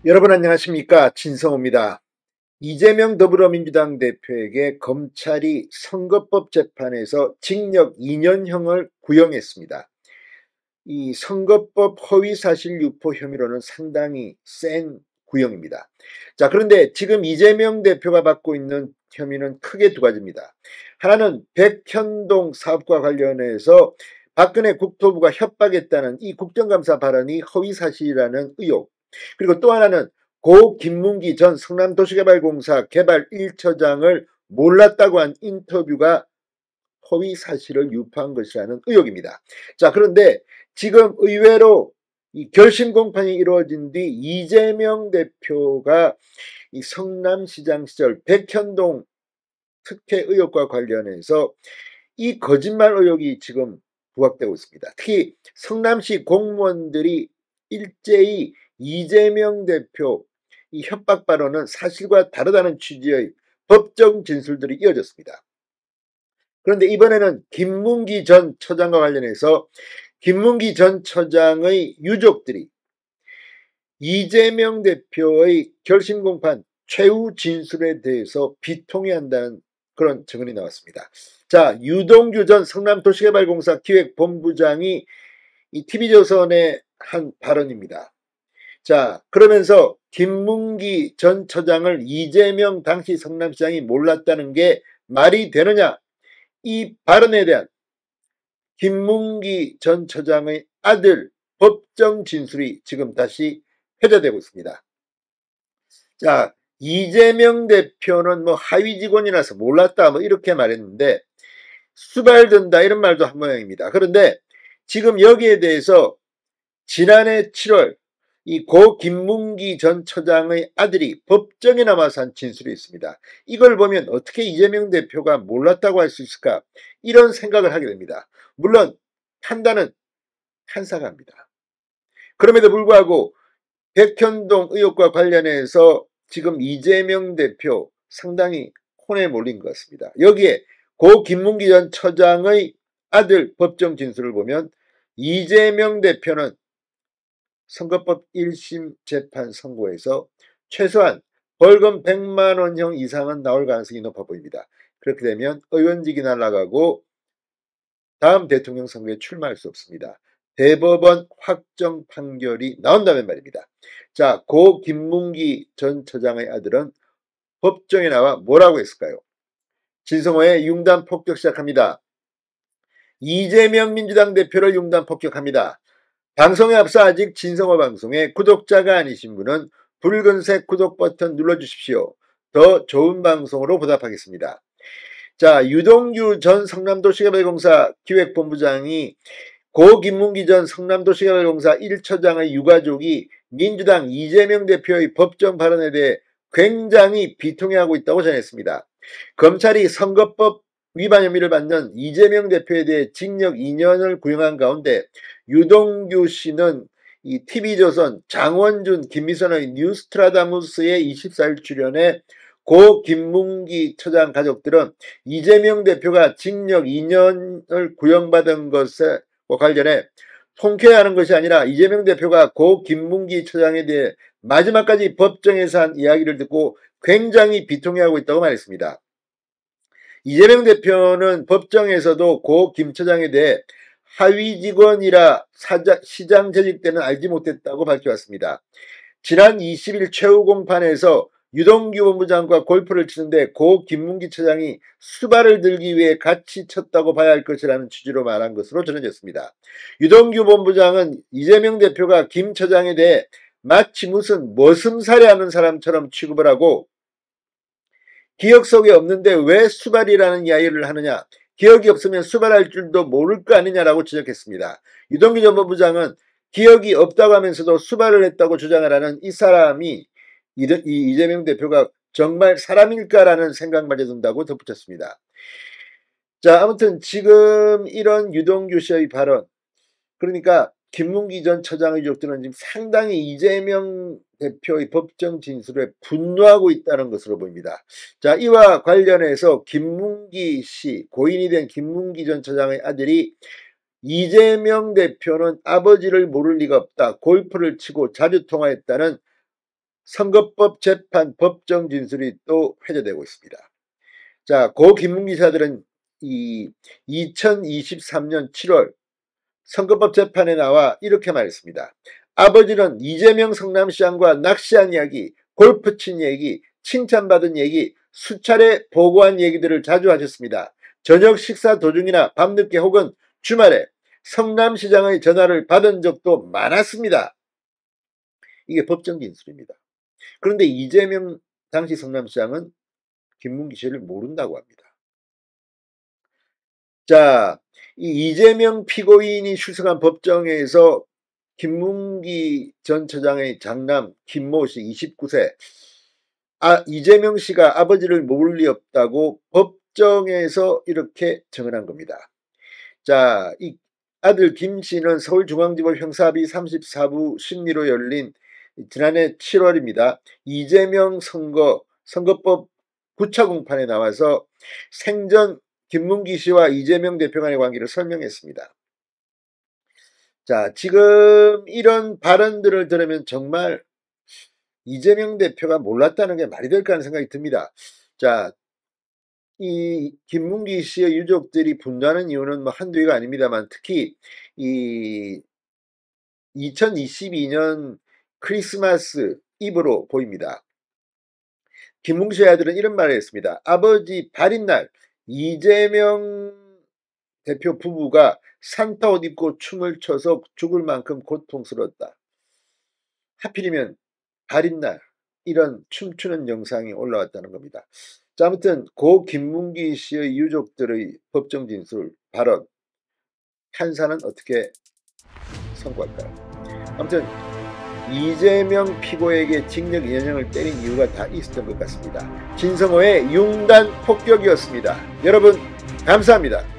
여러분 안녕하십니까? 진성호입니다. 이재명 더불어민주당 대표에게 검찰이 선거법 재판에서 징역 2년형을 구형했습니다. 이 선거법 허위사실 유포 혐의로는 상당히 센 구형입니다. 자, 그런데 지금 이재명 대표가 받고 있는 혐의는 크게 두 가지입니다. 하나는 백현동 사업과 관련해서 박근혜 국토부가 협박했다는 이 국정감사 발언이 허위사실이라는 의혹. 그리고 또 하나는 고 김문기 전 성남도시개발공사 개발 1처장을 몰랐다고 한 인터뷰가 허위 사실을 유포한 것이라는 의혹입니다. 자, 그런데 지금 의외로 이 결심 공판이 이루어진 뒤 이재명 대표가 이 성남시장 시절 백현동 특혜 의혹과 관련해서 이 거짓말 의혹이 지금 부각되고 있습니다. 특히 성남시 공무원들이 일제히 이재명 대표 이 협박 발언은 사실과 다르다는 취지의 법정 진술들이 이어졌습니다. 그런데 이번에는 김문기 전 처장과 관련해서 김문기 전 처장의 유족들이 이재명 대표의 결심 공판 최후 진술에 대해서 비통해한다는 그런 증언이 나왔습니다. 자, 유동규 전 성남도시개발공사 기획본부장이 이 TV조선에 한 발언입니다. 자, 그러면서 김문기 전 처장을 이재명 당시 성남시장이 몰랐다는 게 말이 되느냐? 이 발언에 대한 김문기 전 처장의 아들 법정 진술이 지금 다시 회자되고 있습니다. 자, 이재명 대표는 뭐 하위 직원이라서 몰랐다 뭐 이렇게 말했는데 수발든다 이런 말도 한 모양입니다. 그런데 지금 여기에 대해서 지난해 7월 이 고 김문기 전 처장의 아들이 법정에 나와서 한 진술이 있습니다. 이걸 보면 어떻게 이재명 대표가 몰랐다고 할 수 있을까? 이런 생각을 하게 됩니다. 물론 판단은 판사가 합니다. 그럼에도 불구하고 백현동 의혹과 관련해서 지금 이재명 대표 상당히 혼에 몰린 것 같습니다. 여기에 고 김문기 전 처장의 아들 법정 진술을 보면 이재명 대표는 선거법 1심 재판 선고에서 최소한 벌금 100만 원형 이상은 나올 가능성이 높아 보입니다. 그렇게 되면 의원직이 날아가고 다음 대통령 선거에 출마할 수 없습니다. 대법원 확정 판결이 나온다면 말입니다. 자, 고 김문기 전 처장의 아들은 법정에 나와 뭐라고 했을까요? 진성호의 융단 폭격 시작합니다. 이재명 민주당 대표를 융단 폭격합니다. 방송에 앞서 아직 진성호 방송에 구독자가 아니신 분은 붉은색 구독 버튼 눌러주십시오. 더 좋은 방송으로 보답하겠습니다. 자, 유동규 전 성남도시개발공사 기획본부장이 고 김문기 전 성남도시개발공사 1처장의 유가족이 민주당 이재명 대표의 법정 발언에 대해 굉장히 비통해하고 있다고 전했습니다. 검찰이 선거법 위반 혐의를 받는 이재명 대표에 대해 징역 2년을 구형한 가운데 유동규 씨는 이 TV조선 장원준, 김미선의 뉴스트라다무스의 24일 출연에 고 김문기 처장 가족들은 이재명 대표가 징역 2년을 구형받은 것에 관련해 통쾌해하는 것이 아니라 이재명 대표가 고 김문기 처장에 대해 마지막까지 법정에서 한 이야기를 듣고 굉장히 비통해하고 있다고 말했습니다. 이재명 대표는 법정에서도 고 김 처장에 대해 하위 직원이라 시장 재직 때는 알지 못했다고 밝혀왔습니다. 지난 20일 최후 공판에서 유동규 본부장과 골프를 치는데 고 김문기 처장이 수발을 들기 위해 같이 쳤다고 봐야 할 것이라는 취지로 말한 것으로 전해졌습니다. 유동규 본부장은 이재명 대표가 김 처장에 대해 마치 무슨 머슴살이하는 사람처럼 취급을 하고 기억 속에 없는데 왜 수발이라는 이야기를 하느냐, 기억이 없으면 수발할 줄도 모를 거 아니냐라고 지적했습니다. 유동규 전 본부장은 기억이 없다고 하면서도 수발을 했다고 주장을 하는 이 사람이 이재명 대표가 정말 사람일까라는 생각마저 든다고 덧붙였습니다. 자, 아무튼 지금 이런 유동규 씨의 발언, 그러니까 김문기 전 처장 의족들은 지금 상당히 이재명 대표의 법정 진술에 분노하고 있다는 것으로 보입니다. 자, 이와 관련해서 김문기 씨, 고인이 된 김문기 전 처장의 아들이 이재명 대표는 아버지를 모를 리가 없다. 골프를 치고 자주 통화했다는 선거법 재판 법정 진술이 또 회자되고 있습니다. 자, 고 김문기 지사들은 이 2023년 7월 선거법 재판에 나와 이렇게 말했습니다. 아버지는 이재명 성남시장과 낚시한 이야기, 골프 친 얘기, 칭찬받은 얘기, 수차례 보고한 얘기들을 자주 하셨습니다. 저녁 식사 도중이나 밤늦게 혹은 주말에 성남시장의 전화를 받은 적도 많았습니다. 이게 법정 진술입니다. 그런데 이재명 당시 성남시장은 김문기 씨를 모른다고 합니다. 자, 이 이재명 피고인이 출석한 법정에서 김문기 전 처장의 장남 김모 씨 29세 이재명 씨가 아버지를 모를 리 없다고 법정에서 이렇게 증언한 겁니다. 자, 이 아들 김 씨는 서울중앙지법 형사합의 34부 심리로 열린 지난해 7월입니다. 이재명 선거법 9차 공판에 나와서 생전 김문기 씨와 이재명 대표 간의 관계를 설명했습니다. 자, 지금 이런 발언들을 들으면 정말 이재명 대표가 몰랐다는 게 말이 될까 하는 생각이 듭니다. 자, 이 김문기 씨의 유족들이 분노하는 이유는 뭐 한두 개가 아닙니다만 특히 이 2022년 크리스마스 이브로 보입니다. 김문기 씨의 아들은 이런 말을 했습니다. 아버지 발인날 이재명 대표 부부가 산타 옷 입고 춤을 춰서 죽을 만큼 고통스러웠다. 하필이면 발인날 이런 춤추는 영상이 올라왔다는 겁니다. 자, 아무튼 고 김문기 씨의 유족들의 법정 진술 발언 판사는 어떻게 선고할까요? 아무튼 이재명 피고에게 징역 2년형을 때린 이유가 다 있었던 것 같습니다. 진성호의 융단 폭격이었습니다. 여러분 감사합니다.